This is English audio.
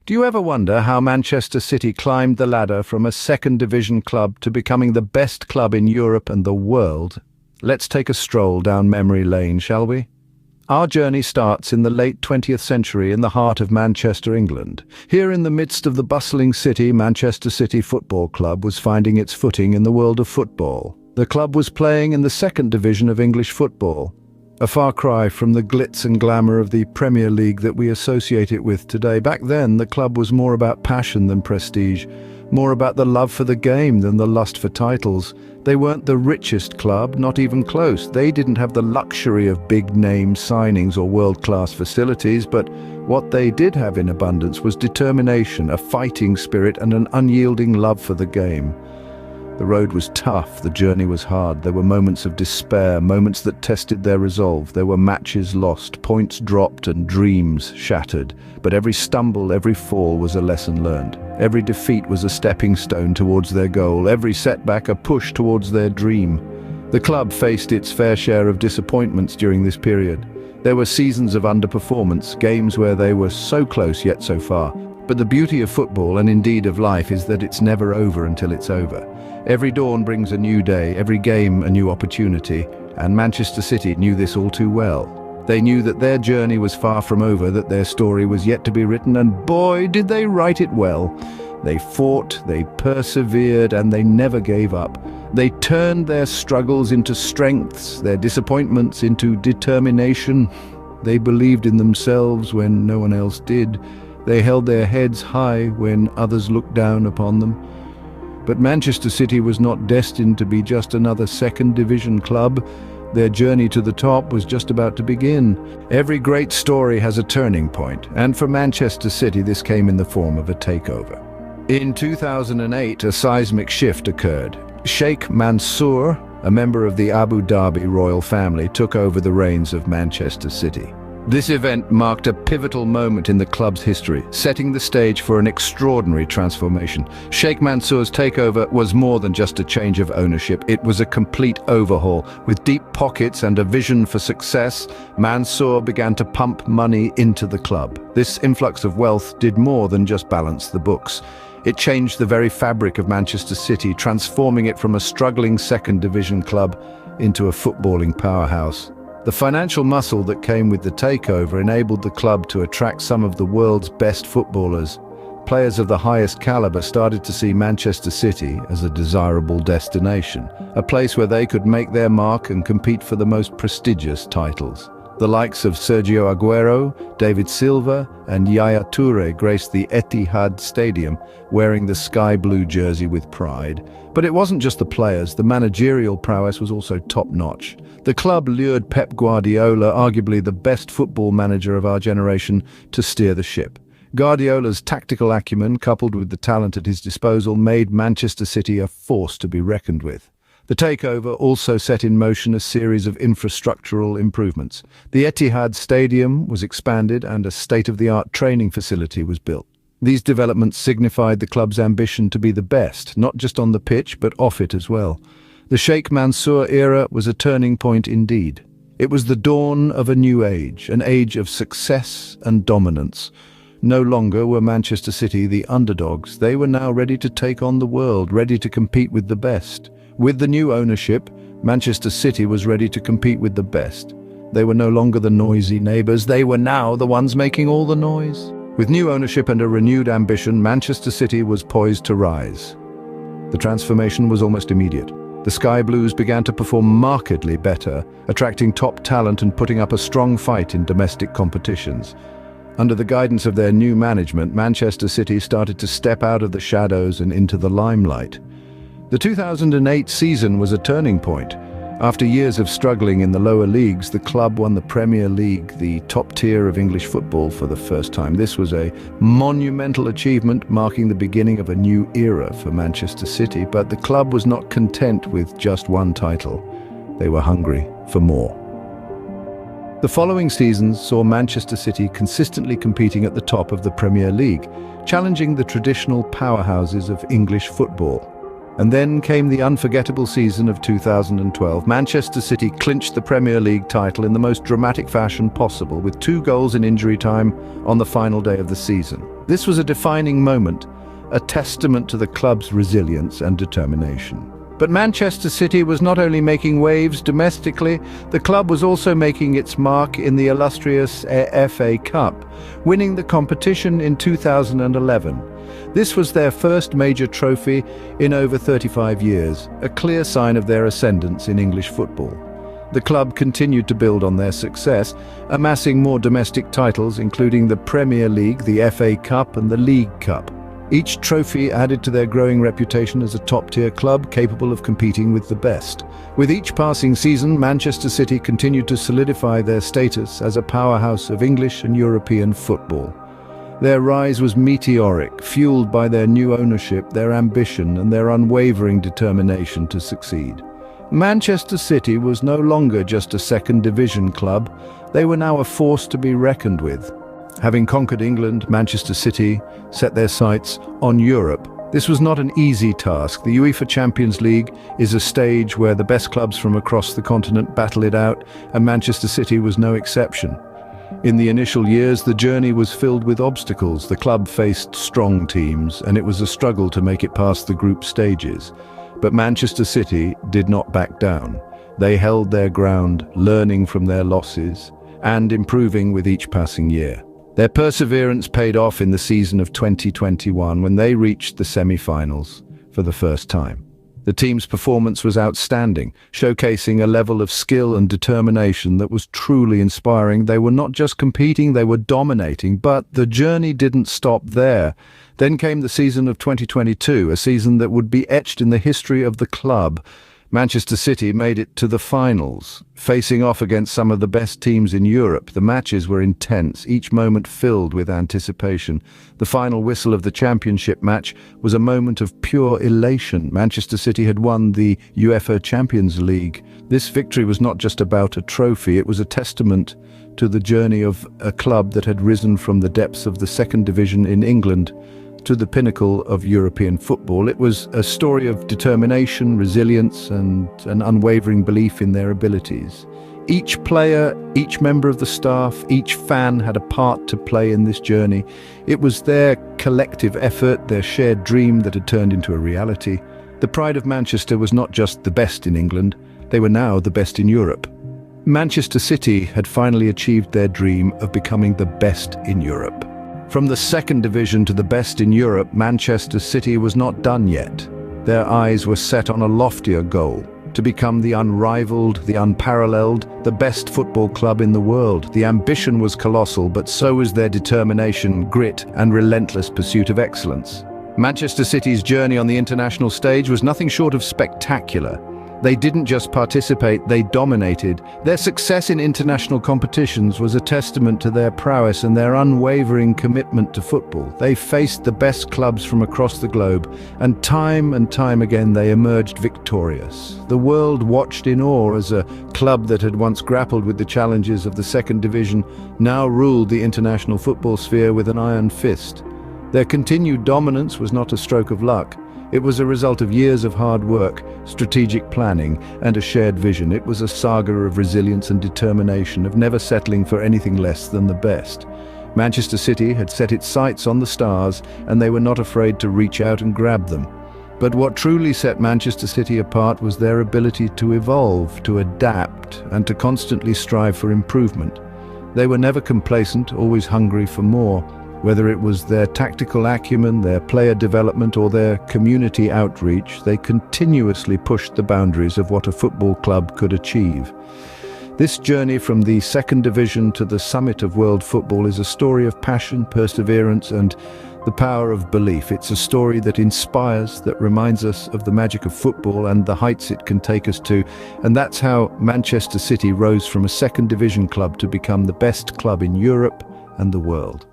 Do you ever wonder how Manchester City climbed the ladder from a second division club to becoming the best club in Europe and the world? Let's take a stroll down memory lane, shall we? Our journey starts in the late 20th century in the heart of Manchester, England. Here in the midst of the bustling city, Manchester City Football Club was finding its footing in the world of football. The club was playing in the second division of English football, a far cry from the glitz and glamour of the Premier League that we associate it with today. Back then, the club was more about passion than prestige, more about the love for the game than the lust for titles. They weren't the richest club, not even close. They didn't have the luxury of big-name signings or world-class facilities, but what they did have in abundance was determination, a fighting spirit, and an unyielding love for the game. The road was tough, the journey was hard. There were moments of despair, moments that tested their resolve. There were matches lost, points dropped, and dreams shattered. But every stumble, every fall was a lesson learned. Every defeat was a stepping stone towards their goal, every setback a push towards their dream. The club faced its fair share of disappointments during this period. There were seasons of underperformance, games where they were so close yet so far. But the beauty of football, and indeed of life, is that it's never over until it's over. Every dawn brings a new day, every game a new opportunity, and Manchester City knew this all too well. They knew that their journey was far from over, that their story was yet to be written, and boy, did they write it well. They fought, they persevered, and they never gave up. They turned their struggles into strengths, their disappointments into determination. They believed in themselves when no one else did. They held their heads high when others looked down upon them. But Manchester City was not destined to be just another second division club. Their journey to the top was just about to begin. Every great story has a turning point, and for Manchester City this came in the form of a takeover. In 2008, a seismic shift occurred. Sheikh Mansour, a member of the Abu Dhabi royal family, took over the reins of Manchester City. This event marked a pivotal moment in the club's history, setting the stage for an extraordinary transformation. Sheikh Mansour's takeover was more than just a change of ownership. It was a complete overhaul. With deep pockets and a vision for success, Mansour began to pump money into the club. This influx of wealth did more than just balance the books. It changed the very fabric of Manchester City, transforming it from a struggling second division club into a footballing powerhouse. The financial muscle that came with the takeover enabled the club to attract some of the world's best footballers. Players of the highest caliber started to see Manchester City as a desirable destination, a place where they could make their mark and compete for the most prestigious titles. The likes of Sergio Aguero, David Silva, and Yaya Toure graced the Etihad Stadium, wearing the sky blue jersey with pride. But it wasn't just the players, the managerial prowess was also top-notch. The club lured Pep Guardiola, arguably the best football manager of our generation, to steer the ship. Guardiola's tactical acumen, coupled with the talent at his disposal, made Manchester City a force to be reckoned with. The takeover also set in motion a series of infrastructural improvements. The Etihad Stadium was expanded and a state-of-the-art training facility was built. These developments signified the club's ambition to be the best, not just on the pitch but off it as well. The Sheikh Mansour era was a turning point indeed. It was the dawn of a new age, an age of success and dominance. No longer were Manchester City the underdogs. They were now ready to take on the world, ready to compete with the best. With the new ownership, Manchester City was ready to compete with the best. They were no longer the noisy neighbours, they were now the ones making all the noise. With new ownership and a renewed ambition, Manchester City was poised to rise. The transformation was almost immediate. The Sky Blues began to perform markedly better, attracting top talent and putting up a strong fight in domestic competitions. Under the guidance of their new management, Manchester City started to step out of the shadows and into the limelight. The 2008 season was a turning point. After years of struggling in the lower leagues, the club won the Premier League, the top tier of English football, for the first time. This was a monumental achievement, marking the beginning of a new era for Manchester City, but the club was not content with just one title. They were hungry for more. The following seasons saw Manchester City consistently competing at the top of the Premier League, challenging the traditional powerhouses of English football. And then came the unforgettable season of 2012. Manchester City clinched the Premier League title in the most dramatic fashion possible, with 2 goals in injury time on the final day of the season. This was a defining moment, a testament to the club's resilience and determination. But Manchester City was not only making waves domestically, the club was also making its mark in the illustrious FA Cup, winning the competition in 2011. This was their first major trophy in over 35 years, a clear sign of their ascendance in English football. The club continued to build on their success, amassing more domestic titles, including the Premier League, the FA Cup, and the League Cup. Each trophy added to their growing reputation as a top-tier club capable of competing with the best. With each passing season, Manchester City continued to solidify their status as a powerhouse of English and European football. Their rise was meteoric, fueled by their new ownership, their ambition, and their unwavering determination to succeed. Manchester City was no longer just a second-division club. They were now a force to be reckoned with. Having conquered England, Manchester City set their sights on Europe. This was not an easy task. The UEFA Champions League is a stage where the best clubs from across the continent battle it out, and Manchester City was no exception. In the initial years, the journey was filled with obstacles. The club faced strong teams, and it was a struggle to make it past the group stages. But Manchester City did not back down. They held their ground, learning from their losses and improving with each passing year. Their perseverance paid off in the season of 2021 when they reached the semi-finals for the first time. The team's performance was outstanding, showcasing a level of skill and determination that was truly inspiring. They were not just competing, they were dominating, but the journey didn't stop there. Then came the season of 2022, a season that would be etched in the history of the club. Manchester City made it to the finals, facing off against some of the best teams in Europe. The matches were intense, each moment filled with anticipation. The final whistle of the championship match was a moment of pure elation. Manchester City had won the UEFA Champions League. This victory was not just about a trophy, it was a testament to the journey of a club that had risen from the depths of the second division in England to the pinnacle of European football. It was a story of determination, resilience, and an unwavering belief in their abilities. Each player, each member of the staff, each fan had a part to play in this journey. It was their collective effort, their shared dream that had turned into a reality. The pride of Manchester was not just the best in England, they were now the best in Europe. Manchester City had finally achieved their dream of becoming the best in Europe. From the second division to the best in Europe, Manchester City was not done yet. Their eyes were set on a loftier goal, to become the unrivaled, the unparalleled, the best football club in the world. The ambition was colossal, but so was their determination, grit, and relentless pursuit of excellence. Manchester City's journey on the international stage was nothing short of spectacular. They didn't just participate, they dominated. Their success in international competitions was a testament to their prowess and their unwavering commitment to football. They faced the best clubs from across the globe, and time again they emerged victorious. The world watched in awe as a club that had once grappled with the challenges of the second division now ruled the international football sphere with an iron fist. Their continued dominance was not a stroke of luck. It was a result of years of hard work, strategic planning, and a shared vision. It was a saga of resilience and determination, of never settling for anything less than the best. Manchester City had set its sights on the stars, and they were not afraid to reach out and grab them. But what truly set Manchester City apart was their ability to evolve, to adapt, and to constantly strive for improvement. They were never complacent, always hungry for more. Whether it was their tactical acumen, their player development, or their community outreach, they continuously pushed the boundaries of what a football club could achieve. This journey from the second division to the summit of world football is a story of passion, perseverance, and the power of belief. It's a story that inspires, that reminds us of the magic of football and the heights it can take us to. And that's how Manchester City rose from a second division club to become the best club in Europe and the world.